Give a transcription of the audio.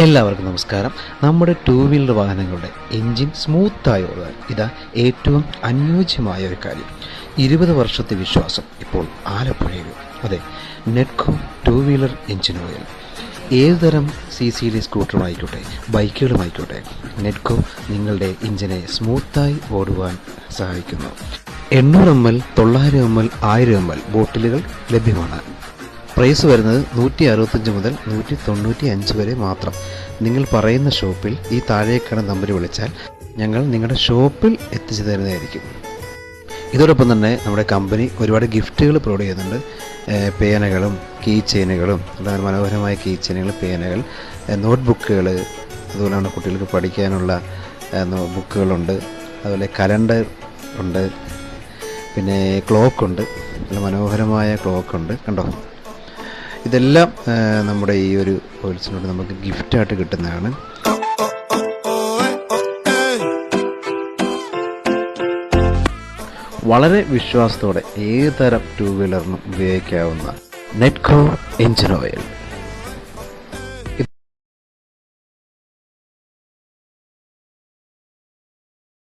എല്ലാവർക്കും നമസ്കാരം. നമ്മുടെ ടൂ വീലർ വാഹനങ്ങളുടെ എൻജിൻ സ്മൂത്തായി ഓടാൻ ഇതാ ഏറ്റവും അനുയോജ്യമായ ഒരു കാര്യം. 20 വർഷത്തെ വിശ്വാസം ഇപ്പോൾ ആലപ്പുഴയിലും. അതെ, നെറ്റ്കോ ടൂ വീലർ എൻജിൻ ഓയിൽ. ഏതുതരം CCD സ്കൂട്ടറുമായിക്കോട്ടെ, ബൈക്കുകളുമായിക്കോട്ടെ, നെറ്റ്കോ നിങ്ങളുടെ എൻജിനെ സ്മൂത്തായി ഓടുവാൻ സഹായിക്കുന്നു. 800 ml, 900 ml, 1000 ml ബോട്ടിലുകൾ ലഭ്യമാണ്. പ്രൈസ് വരുന്നത് 165 മുതൽ 195 വരെ മാത്രം. നിങ്ങൾ പറയുന്ന ഷോപ്പിൽ ഈ താഴേക്കാണ് നമ്പർ വിളിച്ചാൽ ഞങ്ങൾ നിങ്ങളുടെ ഷോപ്പിൽ എത്തിച്ചു തരുന്നതായിരിക്കും. ഇതോടൊപ്പം തന്നെ നമ്മുടെ കമ്പനി ഒരുപാട് ഗിഫ്റ്റുകൾ പ്രൊവൈഡ് ചെയ്യുന്നുണ്ട്. പേനകളും കീ ചെയിനുകളും, അതായത് മനോഹരമായ കീ ചെയിനുകൾ, പേനകൾ, നോട്ട്ബുക്കുകൾ, അതുപോലെ തന്നെ കുട്ടികൾക്ക് പഠിക്കാനുള്ള ബുക്കുകളുണ്ട്. അതുപോലെ കലണ്ടർ ഉണ്ട്, പിന്നെ ക്ലോക്കുണ്ട്, നല്ല മനോഹരമായ ക്ലോക്കുണ്ട്. കണ്ടോ, ഇതെല്ലാം നമ്മുടെ ഈ ഒരു ഓയിൽസിനോട് നമുക്ക് ഗിഫ്റ്റായിട്ട് കിട്ടുന്നതാണ്. വളരെ വിശ്വാസത്തോടെ ഏത് തരം ടൂ വീലറിനും ഉപയോഗിക്കാവുന്ന നെറ്റ്കോ എൻജിൻ ഓയിൽ.